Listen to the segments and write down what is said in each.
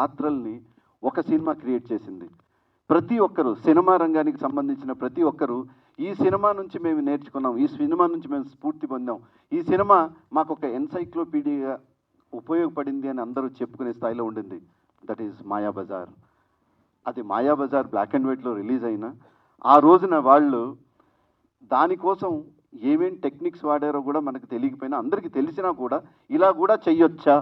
పాత్రల్ని ఒక cinema create చేసింది. ప్రతి ఒక్కరు సినిమా రంగానికి సంబంధించిన ప్రతి ఒక్కరు ఈ సినిమా నుంచి మేము నేర్చుకున్నాం, ఈ సినిమా నుంచి మేము స్ఫూర్తి పొందాం, ఈ సినిమా మాకు ఒక ఎన్సైక్లోపీడియా ఉపయోగపడింది అని అందరూ చెప్పుకునే స్థాయిలో ఉండింది. That is Mayabazar. అది మాయాబజార్ బ్లాక్ అండ్ వైట్లో రిలీజ్ అయినా ఆ రోజున వాళ్ళు దానికోసం ఏమేం టెక్నిక్స్ వాడారో కూడా మనకు తెలియకపోయినా, అందరికీ తెలిసినా కూడా ఇలా కూడా చెయ్యొచ్చా,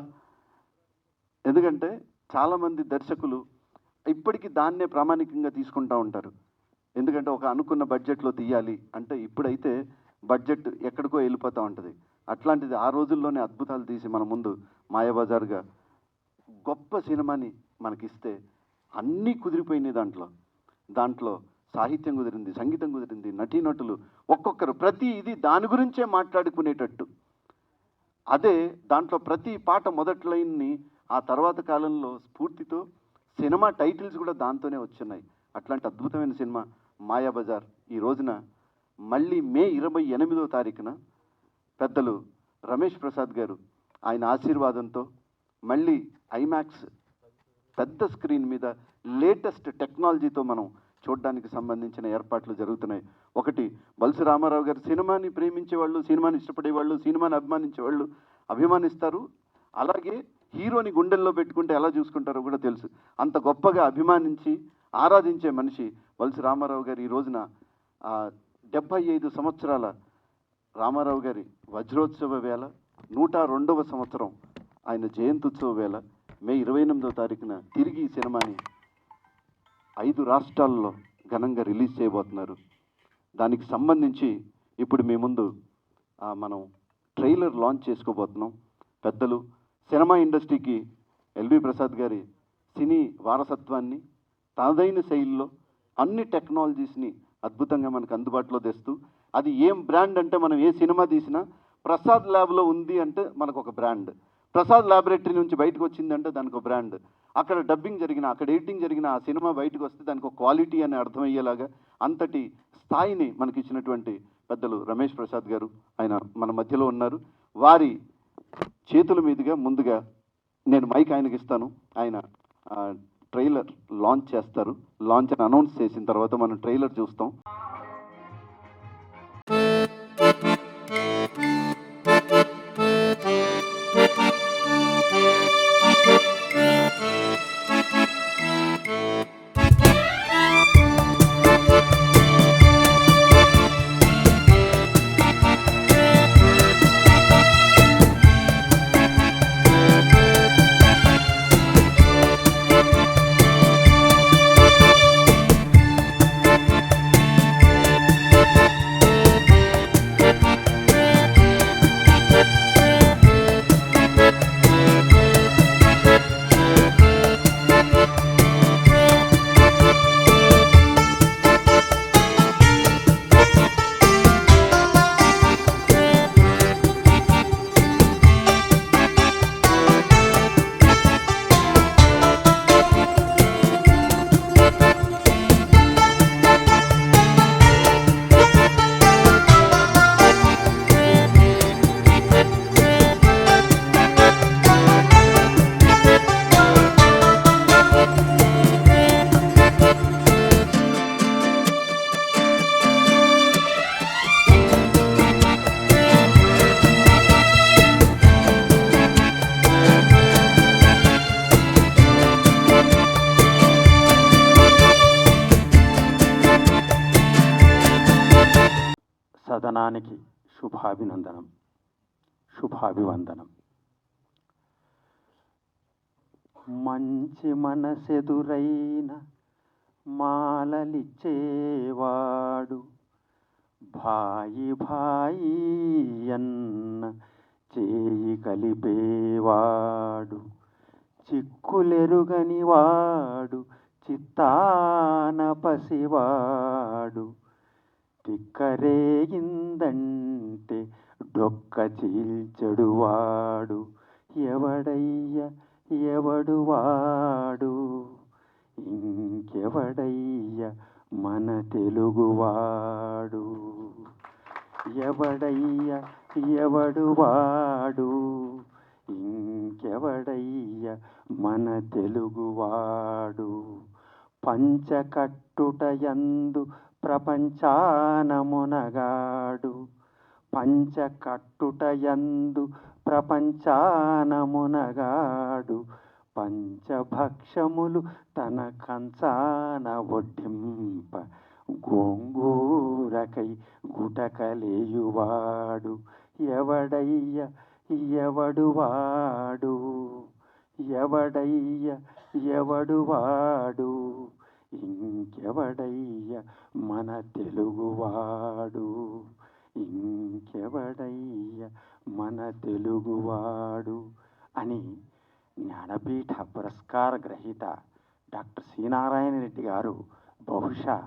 ఎందుకంటే చాలామంది దర్శకులు ఇప్పటికీ దాన్నే ప్రామాణికంగా తీసుకుంటూ ఉంటారు. ఎందుకంటే ఒక అనుకున్న బడ్జెట్లో తీయాలి అంటే ఇప్పుడైతే బడ్జెట్ ఎక్కడికో వెళ్ళిపోతూ ఉంటుంది. అట్లాంటిది ఆ రోజుల్లోనే అద్భుతాలు తీసి మన ముందు మాయాబజార్గా గొప్ప సినిమాని మనకిస్తే అన్నీ కుదిరిపోయినాయి. దాంట్లో సాహిత్యం కుదిరింది, సంగీతం కుదిరింది, నటీనటులు ఒక్కొక్కరు ప్రతి ఇది దాని గురించే మాట్లాడుకునేటట్టు. అదే దాంట్లో ప్రతి పాట మొదటి లైన్ని ఆ తర్వాత కాలంలో స్ఫూర్తితో సినిమా టైటిల్స్ కూడా దాంతోనే వచ్చున్నాయి. అట్లాంటి అద్భుతమైన సినిమా మాయాబజార్ ఈ రోజున మళ్ళీ మే 28వ తారీఖున పెద్దలు రమేష్ ప్రసాద్ గారు ఆయన ఆశీర్వాదంతో మళ్ళీ ఐమాక్స్ పెద్ద స్క్రీన్ మీద లేటెస్ట్ టెక్నాలజీతో మనం చూడడానికి సంబంధించిన ఏర్పాట్లు జరుగుతున్నాయి. ఒకటి, బల్సి రామారావు గారు సినిమాని ప్రేమించేవాళ్ళు, సినిమాని ఇష్టపడేవాళ్ళు, సినిమాని అభిమానించేవాళ్ళు అభిమానిస్తారు. అలాగే హీరోని గుండెల్లో పెట్టుకుంటే ఎలా చూసుకుంటారో కూడా తెలుసు. అంత గొప్పగా అభిమానించి ఆరాధించే మనిషి బల్సి రామారావు గారు ఈ రోజున 75 సంవత్సరాల రామారావు గారి వజ్రోత్సవ వేళ, 102వ సంవత్సరం ఆయన జయంత్యుత్సవ వేళ మే 28వ తారీఖున తిరిగి ఈ సినిమాని 5 రాష్ట్రాల్లో ఘనంగా రిలీజ్ చేయబోతున్నారు. దానికి సంబంధించి ఇప్పుడు మీ ముందు మనం ట్రైలర్ లాంచ్ చేసుకోబోతున్నాం. పెద్దలు సినిమా ఇండస్ట్రీకి ఎల్వి ప్రసాద్ గారి సినీ వారసత్వాన్ని తనదైన శైలిలో అన్ని టెక్నాలజీస్ని అద్భుతంగా మనకు అందుబాటులో తెస్తూ, అది ఏం బ్రాండ్ అంటే మనం ఏ సినిమా తీసినా ప్రసాద్ ల్యాబ్లో ఉంది అంటే మనకు ఒక బ్రాండ్, ప్రసాద్ ల్యాబొరేటరీ నుంచి బయటకు వచ్చిందంటే దానికి ఒక బ్రాండ్, అక్కడ డబ్బింగ్ జరిగిన, అక్కడ ఎడిటింగ్ జరిగిన ఆ సినిమా బయటకు వస్తే దానికి ఒక క్వాలిటీ అని అర్థమయ్యేలాగా అంతటి స్థాయిని మనకి ఇచ్చినటువంటి పెద్దలు రమేష్ ప్రసాద్ గారు ఆయన మన మధ్యలో ఉన్నారు. వారి చేతుల మీదుగా ముందుగా నేను మైక్ ఆయనకి ఇస్తాను. ఆయన ట్రైలర్ లాంచ్ చేస్తారు. లాంచ్ అని అనౌన్స్ చేసిన తర్వాత మనం ట్రైలర్ చూస్తాం. సదనానికి శుభాభివందనం. మంచి మనసెదురైన మాలలిచ్చేవాడు, భాయి భాయి అన్న చేయి కలిపేవాడు, చిక్కులెరుగని వాడు చిత్తాన పసివాడు, తిక్కరేగిందంటే డొక్క చీల్చెడువాడు, ఎవడయ్య ఎవడు వాడు, ఇంకెవడయ్య మన తెలుగువాడు, ఎవడయ్య ఎవడు వాడు, ఇంకెవడయ్య మన తెలుగువాడు పంచకట్టుటయందు ప్రపంచానమునగాడు, పంచకట్టుటయందు ప్రపంచానమునగాడు, పంచభక్షములు తన కంచాన వడ్డింప గోంగూరకై గుటకలేయువాడు ఎవడయ్య ఎవడువాడు, ఎవడయ్య ఎవడువాడు, ఇంకెవడయ్య మన తెలుగువాడు, ఇంకెవడయ్య మన తెలుగువాడు అని జ్ఞానపీఠ పురస్కార గ్రహీత డాక్టర్ సి నారాయణ రెడ్డి గారు బహుశా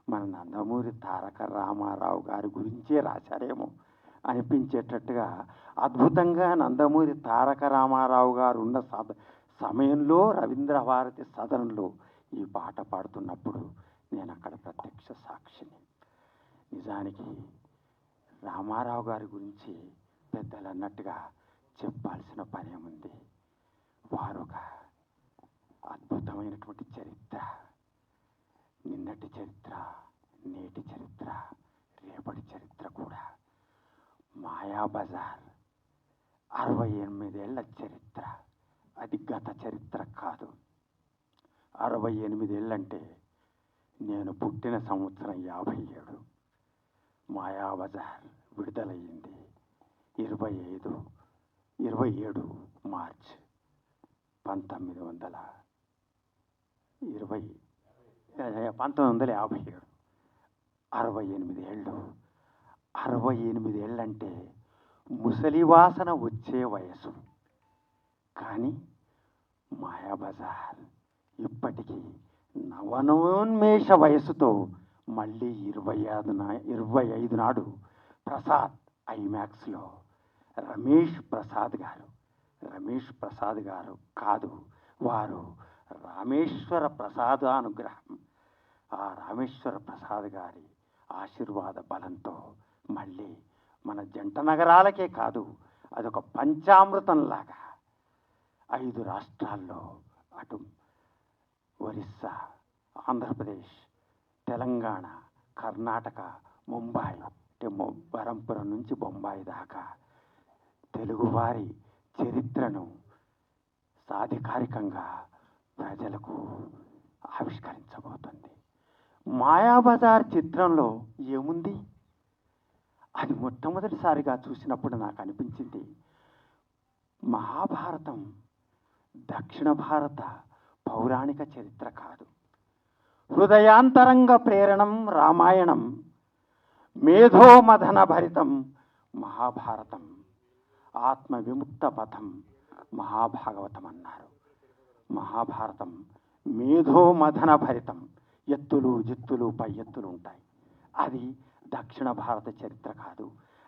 మన నందమూరి తారక రామారావు గారి గురించే రాశారేమో అనిపించేటట్టుగా అద్భుతంగా నందమూరి తారక రామారావు గారు ఉన్న సమయంలో రవీంద్ర భారతి సదనంలో ఈ పాట పాడుతున్నప్పుడు నేను అక్కడ ప్రత్యక్ష సాక్షిని. నిజానికి రామారావు గారి గురించి పెద్దలు అన్నట్టుగా చెప్పాల్సిన పని ఉంది. వారు ఒక అద్భుతమైనటువంటి చరిత్ర, నిన్నటి చరిత్ర, నేటి చరిత్ర, రేపటి చరిత్ర కూడా. మాయాబజార్ 68 ఏళ్ల చరిత్ర, అది గత చరిత్ర కాదు. 68 ఏళ్ళంటే నేను పుట్టిన సంవత్సరం 57. మాయాబజార్ విడుదలయ్యింది 27 మార్చ్ 1957. 68 ఏళ్ళు. 68 ఏళ్ళంటే ముసలివాసన వచ్చే వయసు. కానీ మాయాబజార్ ఇప్పటికీ నవనోన్మేష వయసుతో మళ్ళీ 25 నాడు ప్రసాద్ ఐమాక్స్లో రమేష్ ప్రసాద్ గారు కాదు, వారు రామేశ్వర ప్రసాదానుగ్రహం, ఆ రామేశ్వర ప్రసాద్ గారి ఆశీర్వాద బలంతో మళ్ళీ మన జంట నగరాలకే కాదు, అదొక పంచామృతంలాగా 5 రాష్ట్రాల్లో, అటు ఒరిస్సా, ఆంధ్రప్రదేశ్, తెలంగాణ, కర్ణాటక, ముంబాయి, అంటే బరంపురం నుంచి బొంబాయి దాకా తెలుగువారి చరిత్రను సాధికారికంగా ప్రజలకు ఆవిష్కరించబోతుంది. మాయాబజార్ చిత్రంలో ఏముంది? అది మొట్టమొదటిసారిగా చూసినప్పుడు నాకు అనిపించింది, మహాభారతం దక్షిణ భారత పౌరాణిక చరిత్ర కాదు. హృదయాంతరంగ ప్రేరణం రామాయణం, మేధోమథన భరితం మహాభారతం, ఆత్మ విముక్త పథం మహాభాగవతం అన్నారు. మహాభారతం మేధోమథన భరితం, ఎత్తులు జిత్తులు పై ఎత్తులు ఉంటాయి. అది దక్షిణ భారత చరిత్ర కాదు,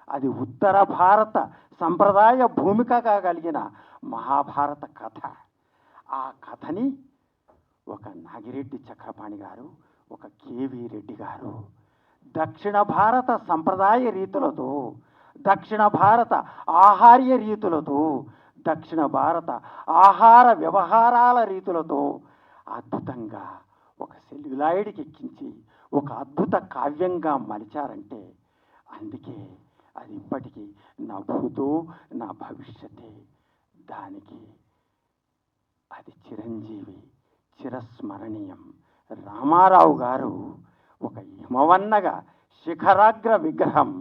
అది ఉత్తర భారత సంప్రదాయ భూమికగా కలిగిన మహాభారత కథ. ఆ కథని ఒక నాగిరెడ్డి చక్రపాణి గారు, ఒక కేవీ రెడ్డి గారు దక్షిణ భారత సంప్రదాయ రీతులతో, దక్షిణ భారత ఆహార్య రీతులతో, దక్షిణ భారత ఆహార వ్యవహారాల రీతులతో అద్భుతంగా ఒక సెల్యులాయిడ్కి ఎక్కించి ఒక అద్భుత కావ్యంగా మలిచారంటే, అందుకే అది ఇప్పటికీ నా భూతో నా భవిష్యతే. దానికి అది చిరంజీవి, చిరస్మరణీయం. రామారావు గారు ఒక హిమవన్నగా శిఖరాగ్ర విగ్రహం.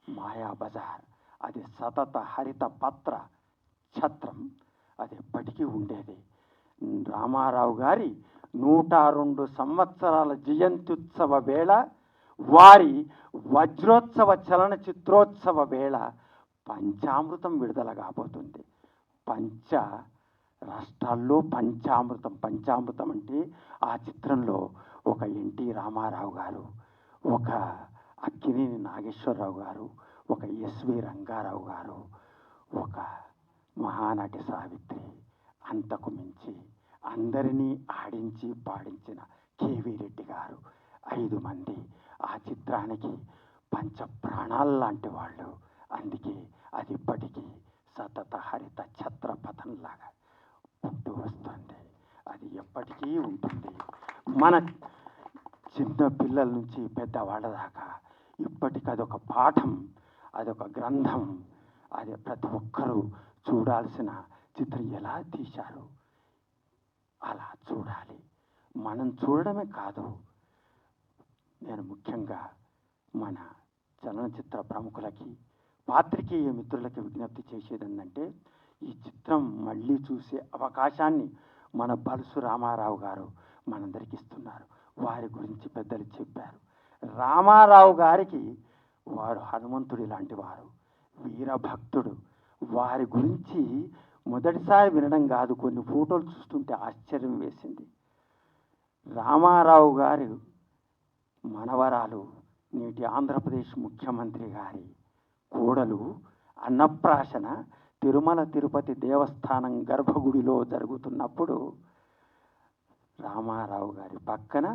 మాయాబజార్ అది సతత హరిత పత్ర ఛత్రం, అది ఎప్పటికీ ఉండేది. రామారావు గారి 102 సంవత్సరాల జయంత్యుత్సవ వేళ, వారి వజ్రోత్సవ చలనచిత్రోత్సవ వేళ పంచామృతం విడుదల కాబోతుంది. రాష్ట్రాల్లో పంచామృతం అంటే ఆ చిత్రంలో ఒక ఎన్టీ రామారావు గారు, ఒక అక్కినేని నాగేశ్వరరావు గారు, ఒక ఎస్వి రంగారావు గారు, ఒక మహానటి సావిత్రి, అంతకు మించి అందరినీ ఆడించి పాడించిన కేవీ రెడ్డి గారు, 5 మంది ఆ చిత్రానికి పంచ ప్రాణాలు లాంటి వాళ్ళు. అందుకే అది ఇప్పటికీ సతత హరిత ఛత్రపథంలాగా ఉంటూ వస్తుంది. అది ఎప్పటికీ ఉంటుంది. మన చిన్న పిల్లల నుంచి పెద్దవాళ్ళ దాకా ఇప్పటికి అదొక పాఠం, అదొక గ్రంథం. అది ప్రతి ఒక్కరూ చూడాల్సిన చిత్రం. ఎలా తీశారు అలా చూడాలి. మనం చూడడమే కాదు, నేను ముఖ్యంగా మన చలనచిత్ర ప్రముఖులకి, పాత్రికేయ మిత్రులకి విజ్ఞప్తి చేసేది ఏంటంటే, ఈ చిత్రం మళ్ళీ చూసే అవకాశాన్ని మన బలుసు రామారావు గారు మనందరికి ఇస్తున్నారు. వారి గురించి పెద్దలు చెప్పారు. రామారావు గారికి వారు హనుమంతుడి లాంటి వారు, వీరభక్తుడు. వారి గురించి మొదటిసారి వినడం కాదు, కొన్ని ఫోటోలు చూస్తుంటే ఆశ్చర్యం వేసింది. రామారావు గారు మనవరాలు నేటి ఆంధ్రప్రదేశ్ ముఖ్యమంత్రి గారి కోడలు అన్నప్రాసన తిరుమల తిరుపతి దేవస్థానం గర్భగుడిలో జరుగుతున్నప్పుడు రామారావు గారి పక్కన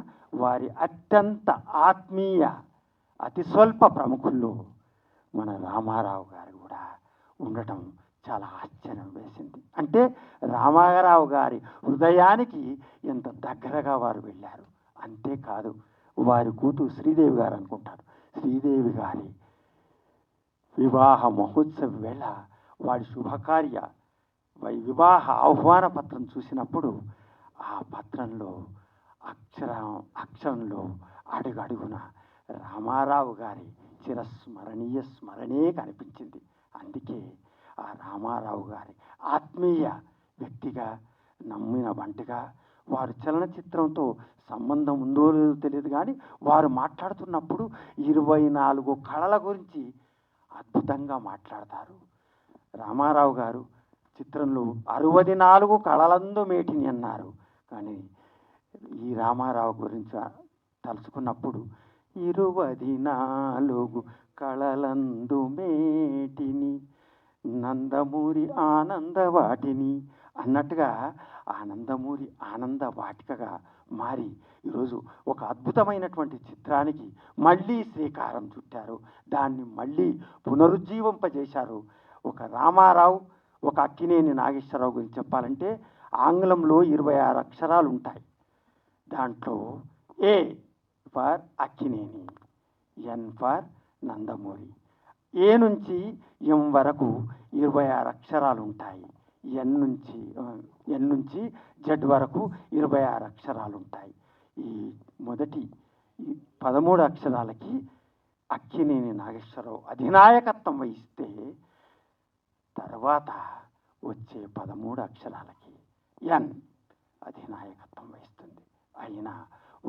వారి అత్యంత ఆత్మీయ అతి స్వల్ప ప్రముఖుల్లో మన రామారావు గారు కూడా ఉండటం చాలా ఆశ్చర్యం వేసింది. అంటే రామారావు గారి హృదయానికి ఎంత దగ్గరగా వారు వెళ్ళారు. అంతేకాదు, వారి కూతురు శ్రీదేవి గారు అనుకుంటారు, శ్రీదేవి గారి వివాహ మహోత్సవ వేళ వారి శుభకార్య వివాహ ఆహ్వాన పత్రం చూసినప్పుడు ఆ పత్రంలో అక్షరంలో అడుగడుగున రామారావు గారి చిరస్మరణీయ స్మరణే కనిపించింది. అందుకే ఆ రామారావు గారి ఆత్మీయ వ్యక్తిగా, నమ్మిన వంటగా, వారు చలనచిత్రంతో సంబంధం ఉందో లేదో తెలియదు కానీ వారు మాట్లాడుతున్నప్పుడు 24 కళల గురించి అద్భుతంగా మాట్లాడతారు. రామారావు గారు చిత్రంలో 64 కళలందు మేటిని అన్నారు. కానీ ఈ రామారావు గురించి తలుచుకున్నప్పుడు 24 కళలందు మేటిని నందమూరి ఆనందవాటిని అన్నట్టుగా ఆనందమూరి ఆనంద వాటికగా మారి ఈరోజు ఒక అద్భుతమైనటువంటి చిత్రానికి మళ్ళీ శ్రీకారం చుట్టారు. దాన్ని మళ్ళీ పునరుజ్జీవింపజేశారు. ఒక రామారావు, ఒక అక్కినేని నాగేశ్వరరావు గురించి చెప్పాలంటే ఆంగ్లంలో 26 అక్షరాలు ఉంటాయి. దాంట్లో A for Akkineni, N for Nandamuri, A నుంచి ఎం వరకు 26 అక్షరాలు ఉంటాయి. ఎన్ నుంచి జెడ్ వరకు 26 అక్షరాలు ఉంటాయి. ఈ మొదటి 13 అక్షరాలకి అక్కినేని నాగేశ్వరరావు అధినాయకత్వం వహిస్తే, తర్వాత వచ్చే 13 అక్షరాలకి ఎన్ అధినాయకత్వం వహిస్తుంది. అయినా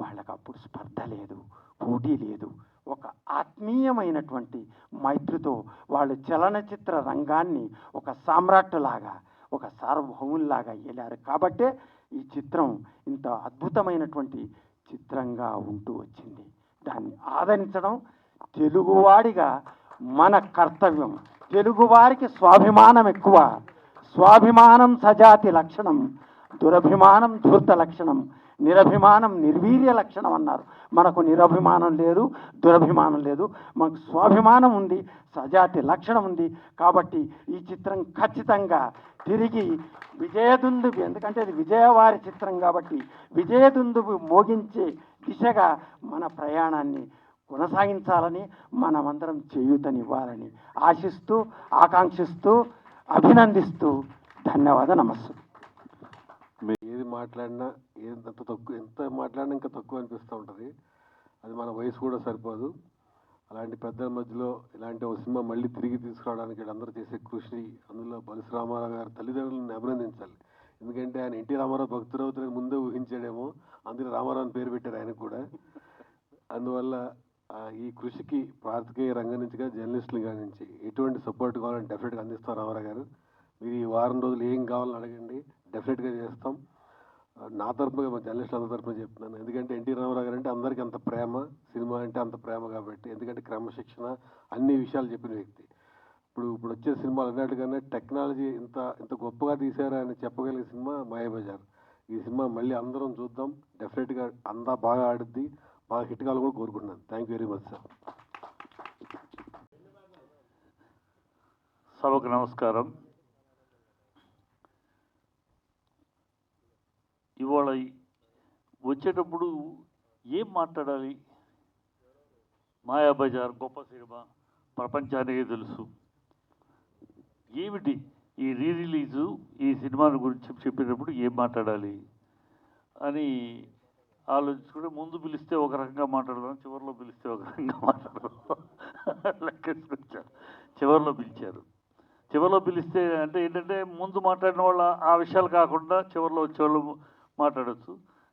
వాళ్ళకు అప్పుడు స్పర్ధ లేదు, పోటీ లేదు. ఒక ఆత్మీయమైనటువంటి మైత్రితో వాళ్ళు చలనచిత్ర రంగాన్ని ఒక సామ్రాట్టులాగా, ఒక సార్వభౌముల్లాగా వెళ్ళారు. కాబట్టే ఈ చిత్రం ఇంత అద్భుతమైనటువంటి చిత్రంగా ఉంటూ వచ్చింది. దాన్ని ఆదరించడం తెలుగువాడిగా మన కర్తవ్యం. తెలుగువారికి స్వాభిమానం ఎక్కువ. స్వాభిమానం సజాతి లక్షణం, దురభిమానం ధూర్త లక్షణం, నిరభిమానం నిర్వీర్య లక్షణం అన్నారు. మనకు నిరభిమానం లేదు, దురభిమానం లేదు, మనకు స్వాభిమానం ఉంది, సజాతి లక్షణం ఉంది. కాబట్టి ఈ చిత్రం ఖచ్చితంగా తిరిగి విజయదుందుబి, ఎందుకంటే ఇది విజయవారి చిత్రం కాబట్టి విజయదుందుబి మోగించే దిశగా మన ప్రయాణాన్ని కొనసాగించాలని, మనమందరం చేయూతనివ్వాలని ఆశిస్తూ, ఆకాంక్షిస్తూ, అభినందిస్తూ ధన్యవాద నమస్సు. ఏది మాట్లాడినా ఎంత మాట్లాడినా ఇంకా తక్కువ అనిపిస్తూ ఉంటుంది. అది మన వయసు కూడా సరిపోదు. అలాంటి పెద్దల మధ్యలో ఇలాంటి ఒక సినిమా మళ్ళీ తిరిగి తీసుకురావడానికి వీళ్ళందరూ చేసే కృషి, అందులో బలుసు రామారావు గారి తల్లిదండ్రులను అభినందించాలి. ఎందుకంటే ఆయన ఎన్టీ రామారావు భక్తురవుతారని ముందే ఊహించాడేమో, అందులో రామారావు అని పేరు పెట్టారు ఆయనకు కూడా. అందువల్ల ఈ కృషికి పాత్రికేయ రంగం నుంచి కానీ జర్నలిస్టుల కాడి నుంచి ఎటువంటి సపోర్ట్ కావాలని డెఫినెట్గా అందిస్తారు రామారావు గారు. మీరు ఈ వారం రోజులు ఏం కావాలని అడగండి, డెఫినెట్గా చేస్తాం. నా తరపుగా మా జర్నలిస్టులు అందరి తరపున చెప్తున్నాను. ఎందుకంటే ఎన్టీ రామారావు గారు అంటే అందరికీ అంత ప్రేమ, సినిమా అంటే అంత ప్రేమ కాబట్టి. ఎందుకంటే క్రమశిక్షణ, అన్ని విషయాలు చెప్పిన వ్యక్తి. ఇప్పుడు వచ్చే సినిమాలు అన్నట్టుగానే టెక్నాలజీ ఇంత గొప్పగా తీశారా అని చెప్పగలిగే సినిమా మాయాబజార్. ఈ సినిమా మళ్ళీ అందరం చూద్దాం. డెఫినెట్గా అంతా బాగా ఆడుద్ది, బాగా హిట్ కావాలని కూడా కోరుకుంటున్నాను. Thank you very much sir. సభకు నమస్కారం. ఇవాళ వచ్చేటప్పుడు ఏం మాట్లాడాలి? మాయాబజార్ గొప్ప సినిమా, ప్రపంచానికే తెలుసు. ఏమిటి ఈ రిలీజు, ఈ సినిమాల గురించి చెప్పేటప్పుడు ఏం మాట్లాడాలి అని ఆలోచించుకుంటే, ముందు పిలిస్తే ఒక రకంగా మాట్లాడదాం, చివరిలో పిలిస్తే ఒక రకంగా మాట్లాడదాం లెక్కేసుకొచ్చారు. చివరిలో పిలిస్తే అంటే ఏంటంటే, ముందు మాట్లాడిన వాళ్ళ ఆ విషయాలు కాకుండా చివరిలో వచ్చేవాళ్ళు మాట్లాడచ్చు.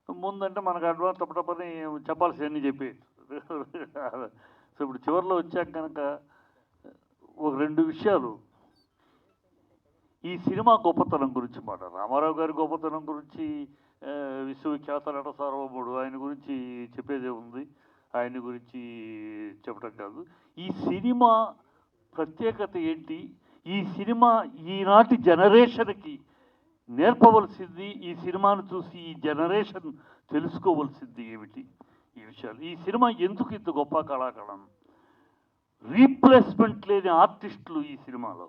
ముందంటే మనకు అడ్వాన్స్ తప్పని చెప్పాల్సినవన్నీ చెప్పేయచ్చు. సో ఇప్పుడు చివరిలో వచ్చాక కనుక ఒక 2 విషయాలు ఈ సినిమా గొప్పతనం గురించి రామారావు గారి గొప్పతనం గురించి, విశ్వవిఖ్యాత నట సార్వభౌముడు, ఆయన గురించి చెప్పేదే ఉంది, ఆయన గురించి చెప్పడం కాదు. ఈ సినిమా ప్రత్యేకత ఏంటి, ఈ సినిమా ఈనాటి జనరేషన్కి నేర్పవలసింది, ఈ సినిమాను చూసి ఈ జనరేషన్ తెలుసుకోవలసింది ఏమిటి, ఈ విషయాలు. ఈ సినిమా ఎందుకు ఇంత గొప్ప కళాకళం? రీప్లేస్మెంట్ లేని ఆర్టిస్టులు ఈ సినిమాలో.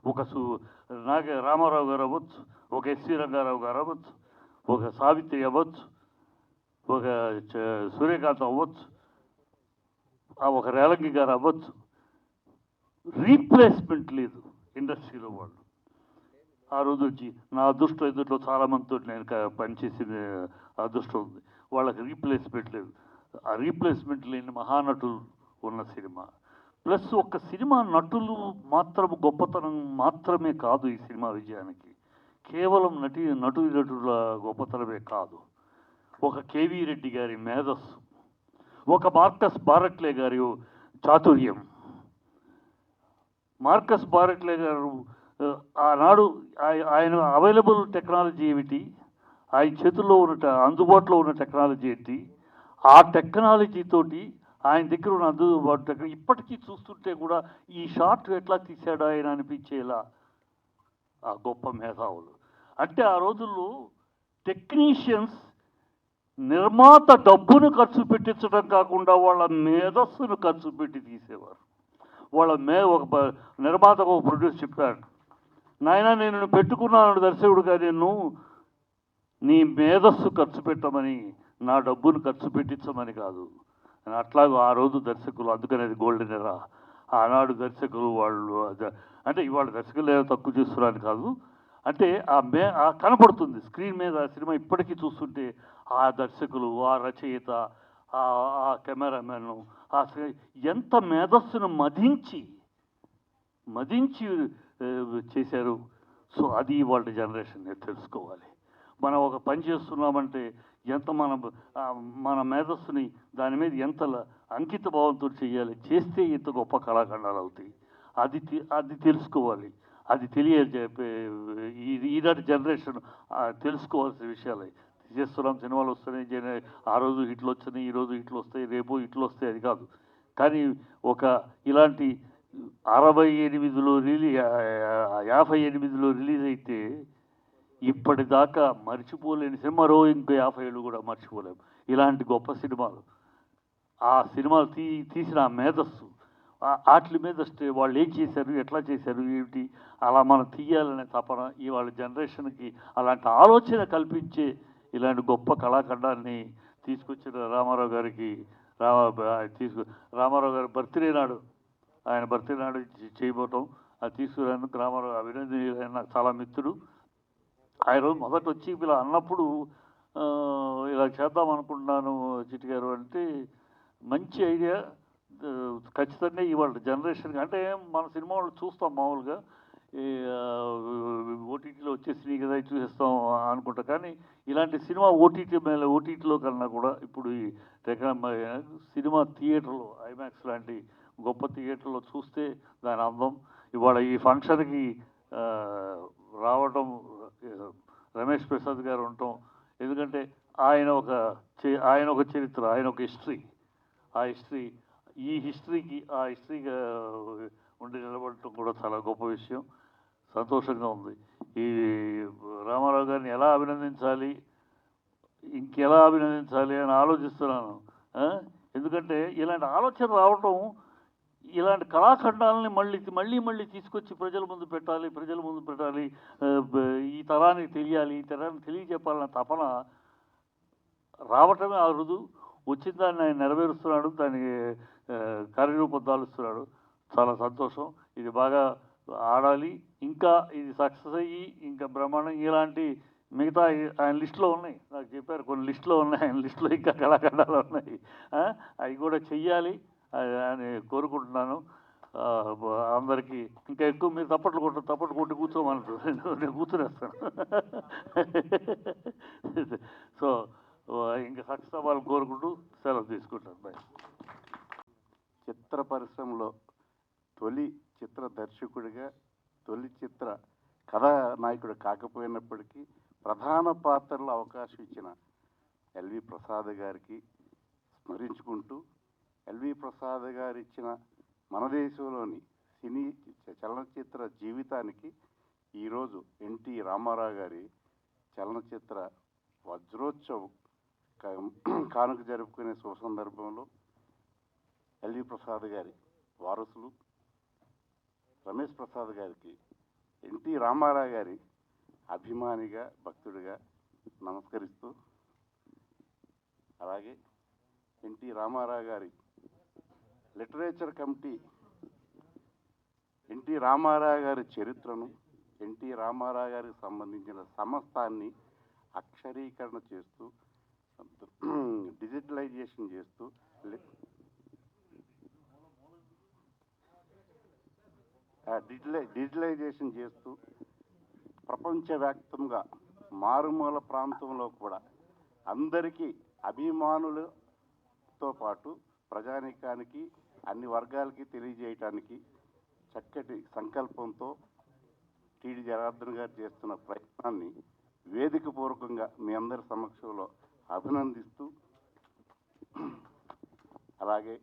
ఒక రామారావు గారు అవ్వచ్చు, ఒక ఎస్వి రంగారావు గారు అవ్వచ్చు, ఒక సావిత్రి అవ్వచ్చు, ఒక సూర్యకాంత్ అవ్వచ్చు, ఒక రేలంగి గారు అవ్వచ్చు. రీప్లేస్మెంట్ లేదు ఇండస్ట్రీలో వాళ్ళు. ఆ రోజు వచ్చి నా అదృష్టం ఎదుట్లో చాలామందితో నేను పనిచేసిన అదృష్టం ఉంది. వాళ్ళకి రీప్లేస్మెంట్ లేదు. ఆ రీప్లేస్మెంట్ లేని మహానటులు ఉన్న సినిమా. ప్లస్ ఒక సినిమా నటులు మాత్రం గొప్పతనం మాత్రమే కాదు ఈ సినిమా విజయానికి. కేవలం నటుల గొప్పతనమే కాదు. ఒక కేవీ రెడ్డి గారి మేధస్సు, ఒక మార్కస్ బారట్లే గారి చాతుర్యం. మార్కస్ బారట్లే గారు ఆనాడు ఆయన అవైలబుల్ టెక్నాలజీ ఏమిటి, ఆయన చేతుల్లో ఉన్న అందుబాటులో ఉన్న టెక్నాలజీ ఏంటి, ఆ టెక్నాలజీతోటి ఆయన దగ్గర ఉన్న అందుబాటు ఇప్పటికీ చూస్తుంటే కూడా ఈ షాట్ ఎట్లా తీశాడు ఆయన అనిపించేలా ఆ గొప్ప మేధావులు. అంటే ఆ రోజుల్లో టెక్నీషియన్స్ నిర్మాత డబ్బును ఖర్చు పెట్టించడం కాకుండా వాళ్ళ మేధస్సును ఖర్చు పెట్టి తీసేవారు. వాళ్ళ ఒక నిర్మాతకు ఒక ప్రొడ్యూస్ చెప్పాడు, నాయన నేను పెట్టుకున్నాను దర్శకుడుగా, నేను నీ మేధస్సు ఖర్చు పెట్టమని, నా డబ్బును ఖర్చు పెట్టించమని కాదు. అట్లాగూ ఆ రోజు దర్శకులు, అందుకని అది గోల్డెన్ ఎరా. ఆనాడు దర్శకులు వాళ్ళు అంటే ఇవాళ దర్శకులు ఏదో తక్కువ చేస్తున్నారని కాదు, అంటే ఆ కనపడుతుంది స్క్రీన్ మీద. ఆ సినిమా ఇప్పటికీ చూస్తుంటే ఆ దర్శకులు, ఆ రచయిత, ఆ కెమెరామెన్ ఎంత మేధస్సును మదించి చేశారు. సో అది వాళ్ళ జనరేషన్ తెలుసుకోవాలి. మనం ఒక పని చేస్తున్నామంటే ఎంత మన మేధస్సుని దాని మీద ఎంత అంకిత భావంతో చేయాలి, చేస్తే ఇంత గొప్ప కళాఖండాలు అవుతాయి. అది తెలుసుకోవాలి. అది ఈనాటి జనరేషన్ తెలుసుకోవాల్సిన విషయాలే. చేస్తున్నాం, సినిమాలు వస్తున్నాయి, ఆ రోజు హిట్లు వచ్చినాయి, ఈరోజు హిట్లు వస్తాయి, రేపు హిట్లు వస్తాయి, అది కాదు. కానీ ఇలాంటి 68లో 58లో రిలీజ్ అయితే ఇప్పటిదాకా మర్చిపోలేని సినిమా, ఇంకో 50 ఏళ్ళు కూడా మర్చిపోలేము ఇలాంటి గొప్ప సినిమాలు. ఆ సినిమాలు తీసిన ఆ మేధస్సు, వాటి మీద వాళ్ళు ఏం చేశారు, ఎట్లా చేశారు, ఏమిటి, అలా మనం తీయాలనే తపన ఇవాళ జనరేషన్కి అలాంటి ఆలోచన కల్పించే ఇలాంటి గొప్ప కళాఖండాన్ని తీసుకొచ్చిన రామారావు గారికి రామారావు గారి బర్త్డే నాడు, ఆయన బర్త్డే నాడు చేయబోతాం. అది తీసుకురాను రామారావు అభినందన, నాకు చాలా మిత్రుడు. ఆయన రోజు మొదట వచ్చి ఇలా అన్నప్పుడు ఇలా చేద్దాం అనుకుంటున్నాను చిట్టి గారు అంటే, మంచి ఐడియా, ఖచ్చితంగా ఇవాళ జనరేషన్కి. అంటే మన సినిమా వాళ్ళు చూస్తాం మామూలుగా, ఓటీటీలో వచ్చేసినాయి కదా చూసేస్తాం అనుకుంటా. కానీ ఇలాంటి సినిమా ఓటీటీలో కన్నా కూడా ఇప్పుడు ఈ సినిమా థియేటర్లో, ఐమాక్స్ లాంటి గొప్ప థియేటర్లో చూస్తే దాని అందం. ఇవాళ ఈ ఫంక్షన్కి రావటం, రమేష్ ప్రసాద్ గారు ఉండటం, ఎందుకంటే ఆయన ఒక చరిత్ర, ఆయన ఒక హిస్టరీ. ఆ హిస్టరీగా ఉండి నిలబడటం కూడా చాలా గొప్ప విషయం. సంతోషంగా ఉంది. ఈ రామారావు గారిని ఎలా అభినందించాలి, ఇంకెలా అభినందించాలి అని ఆలోచిస్తున్నాను. ఎందుకంటే ఇలాంటి ఆలోచన రావటం ఇలాంటి కళాఖండాలని మళ్ళీ తీసుకొచ్చి ప్రజల ముందు పెట్టాలి, ఈ తరానికి తెలియాలి, ఈ తరానికి తెలియజెప్పాలన్న తపన రావటమే అరుదు. వచ్చిన దాన్ని ఆయన నెరవేరుస్తున్నాడు, దానికి కార్యరూపం దాలుస్తున్నాడు. చాలా సంతోషం. ఇది బాగా ఆడాలి, ఇంకా ఇది సక్సెస్ అయ్యి ఇంకా బ్రహ్మాండం. ఇలాంటి మిగతా ఆయన లిస్టులో ఉన్నాయి, నాకు చెప్పారు కొన్ని లిస్టులో ఉన్నాయి, ఆయన లిస్టులో ఇంకా కళాఖండాలు ఉన్నాయి. అవి కూడా చెయ్యాలి అని కోరుకుంటున్నాను. అందరికీ ఇంకా ఎక్కువ మీరు తప్పట్లు కొట్టి కూర్చోమన్నారు, నేను కూర్చునేస్తాను. సో ఇంకా సక్సెస్ అవ్వాలని కోరుకుంటూ సెలవు తీసుకుంటాను. బాయ్. చిత్ర పరిశ్రమలో తొలి చిత్ర దర్శకుడిగా, తొలి చిత్ర కథానాయకుడు కాకపోయినప్పటికీ ప్రధాన పాత్రలో అవకాశం ఇచ్చిన ఎల్వి ప్రసాద్ గారికి స్మరించుకుంటూ, ఎల్వి ప్రసాద్ గారు ఇచ్చిన మన దేశంలోని సినీ చలనచిత్ర జీవితానికి ఈరోజు ఎన్టీ రామారావు గారి చలనచిత్ర వజ్రోత్సవం కానుక జరుపుకునే శుభ సందర్భంలో ఎల్వి ప్రసాద్ గారి వారసులు రమేష్ ప్రసాద్ గారికి ఎన్టీ రామారావు గారి అభిమానిగా, భక్తుడిగా నమస్కరిస్తూ, అలాగే ఎన్టీ రామారావు గారి లిటరేచర్ కమిటీ ఎన్టీ రామారావు గారి చరిత్రను, ఎన్టీ రామారావు గారికి సంబంధించిన సమస్తాన్ని అక్షరీకరణ చేస్తూ, డిజిటలైజేషన్ చేస్తూ, డిజిటలైజేషన్ చేస్తూ ప్రపంచవ్యాప్తంగా మారుమూల ప్రాంతంలో కూడా అందరికీ అభిమానులతో పాటు ప్రజానీకానికి అన్ని వర్గాలకి తెలియజేయటానికి చక్కటి సంకల్పంతో టీడీ జనార్దన్ గారు చేస్తున్న ప్రయత్నాన్ని వేదికపూర్వకంగా మీ అందరి సమక్షంలో అభినందిస్తూ, అలాగే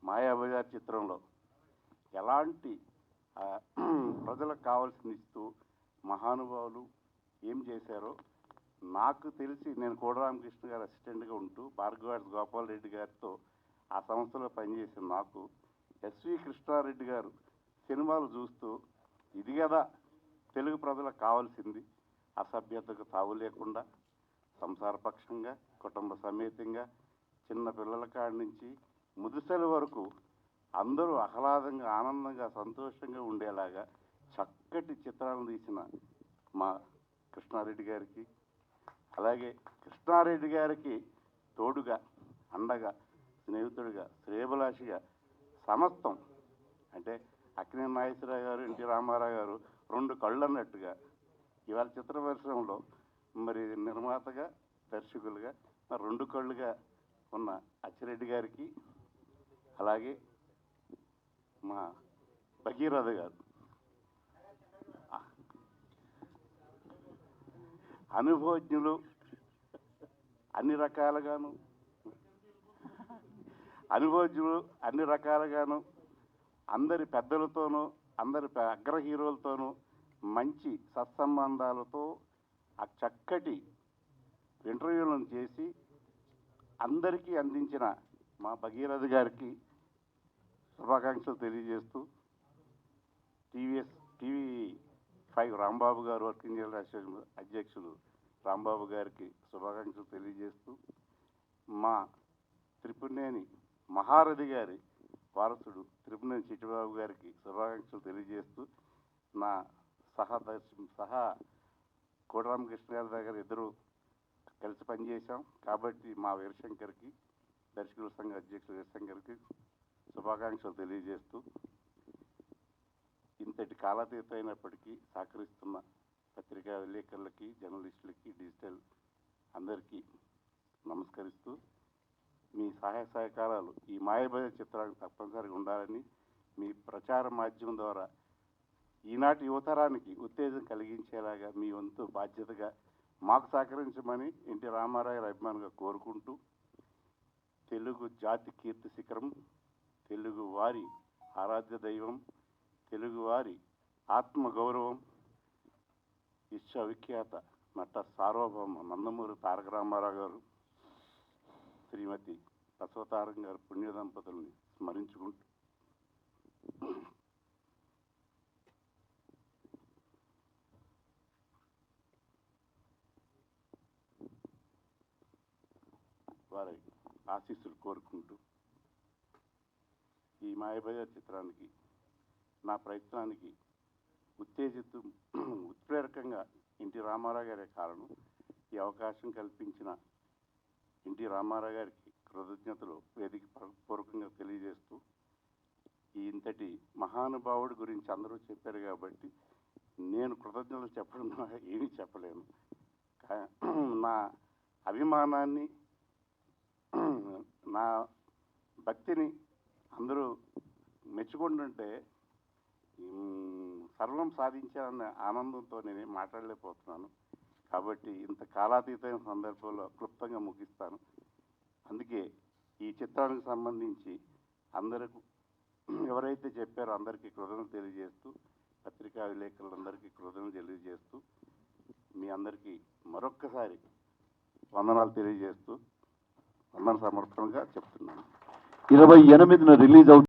మాయాబజార్ చిత్రంలో ఎలాంటి ప్రజలకు కావాల్సింది ఇస్తూ మహానుభావులు ఏం చేశారో నాకు తెలిసి, నేను కోడరామకృష్ణ గారు అసిస్టెంట్గా ఉంటూ భార్గవాడ్స్ గోపాల్ రెడ్డి గారితో ఆ సంస్థలో పనిచేసిన నాకు ఎస్వి కృష్ణారెడ్డి గారు సినిమాలు చూస్తూ ఇది కదా తెలుగు ప్రజలకు కావాల్సింది, అసభ్యతకు తావు లేకుండా సంసారపక్షంగా కుటుంబ సమేతంగా చిన్న పిల్లల కాడి నుంచి ముదుసలి వరకు అందరూ ఆహ్లాదంగా, ఆనందంగా, సంతోషంగా ఉండేలాగా చక్కటి చిత్రాలను తీసిన మా కృష్ణారెడ్డి గారికి, అలాగే కృష్ణారెడ్డి గారికి తోడుగా, అండగా, స్నేహితుడిగా, శ్రేయభిలాషిగా సమస్తం, అంటే అక్కినేని నాగేశ్వరరావు గారు, ఎన్టీ రామారావు గారు రెండు కళ్ళు అన్నట్టుగా ఇవాళ చిత్ర పరిశ్రమలో మరి నిర్మాతగా, దర్శకులుగా మరి రెండు కళ్ళుగా ఉన్న అచ్చిరెడ్డి గారికి, అలాగే మా భగీరథ గారు అనుభవజ్ఞులు, అన్ని రకాలుగాను అందరి పెద్దలతోనూ, అందరి అగ్ర హీరోలతోనూ మంచి సత్సంబంధాలతో ఆ చక్కటి ఇంటర్వ్యూలను చేసి అందరికీ అందించిన మా భగీరథ గారికి శుభాకాంక్షలు తెలియజేస్తూ, టీవీ5 రాంబాబు గారు, వర్కింగ్ జనరల్ అధ్యక్షులు రాంబాబు గారికి శుభాకాంక్షలు తెలియజేస్తూ, మా త్రిపునేని మహారథి గారి వారసుడు త్రిపునేని చిట్టిబాబు గారికి శుభాకాంక్షలు తెలియజేస్తూ, నా సహా కోటరామకృష్ణ గారి దగ్గర ఇద్దరు కలిసి పనిచేశాం కాబట్టి మా వీరశంకర్కి, దర్శకుల సంఘ అధ్యక్షుడు వీరశంకర్కి శుభాకాంక్షలు తెలియజేస్తూ, ఇంతటి కాలాతీత అయినప్పటికీ సహకరిస్తున్న పత్రికా విలేకరులకి, జర్నలిస్టులకి, డిజిటల్ అందరికీ నమస్కరిస్తూ, మీ సహాయ సహకారాలు ఈ మాయాబజార్ చిత్రానికి తప్పనిసరిగా ఉండాలని మీ ప్రచార మాధ్యమం ద్వారా ఈనాటి యువతరానికి ఉత్తేజం కలిగించేలాగా మీ వంతు బాధ్యతగా మాకు సహకరించమని ఎన్టీ రామారావు గారి అభిమానులుగా కోరుకుంటూ, తెలుగు జాతి కీర్తి శిఖరం, తెలుగు వారి ఆరాధ్య దైవం, తెలుగువారి ఆత్మగౌరవం, విశ్వవిఖ్యాత నట సార్వభౌమ నందమూరి తారక రామారావు గారు, శ్రీమతి బసవతారం గారు పుణ్య దంపతుల్ని స్మరించుకుంటూ వారి ఆశీస్సులు కోరుకుంటూ ఈ మాయబజార్ చిత్రానికి నా ప్రయత్నానికి ఉత్ప్రేరకంగా ఎన్టీ రామారావు గారే కారణం. ఈ అవకాశం కల్పించిన ఎన్టీ రామారావు గారికి కృతజ్ఞతలు వేదిక పూర్వకంగా తెలియజేస్తూ, ఈ ఇంతటి మహానుభావుడి గురించి అందరూ చెప్పారు కాబట్టి నేను కృతజ్ఞతలు చెప్పడం ఏమీ చెప్పలేను. నా అభిమానాన్ని, నా భక్తిని అందరూ మెచ్చుకుంటుంటే సర్వం సాధించాలన్న ఆనందంతో నేనేం మాట్లాడలేకపోతున్నాను. కాబట్టి ఇంత కాలాతీతమైన సందర్భంలో క్లుప్తంగా ముగిస్తాను. అందుకే ఈ చిత్రానికి సంబంధించి అందరికీ ఎవరైతే చెప్పారో అందరికీ కృతజ్ఞతలు తెలియజేస్తూ, పత్రికా విలేకరులందరికీ కృతజ్ఞతలు తెలియజేస్తూ, మీ అందరికీ మరొక్కసారి వందనాలు తెలియజేస్తూ వందన సమర్పణగా చెప్తున్నాను. 28న రిలీజ్ అవుతుంది.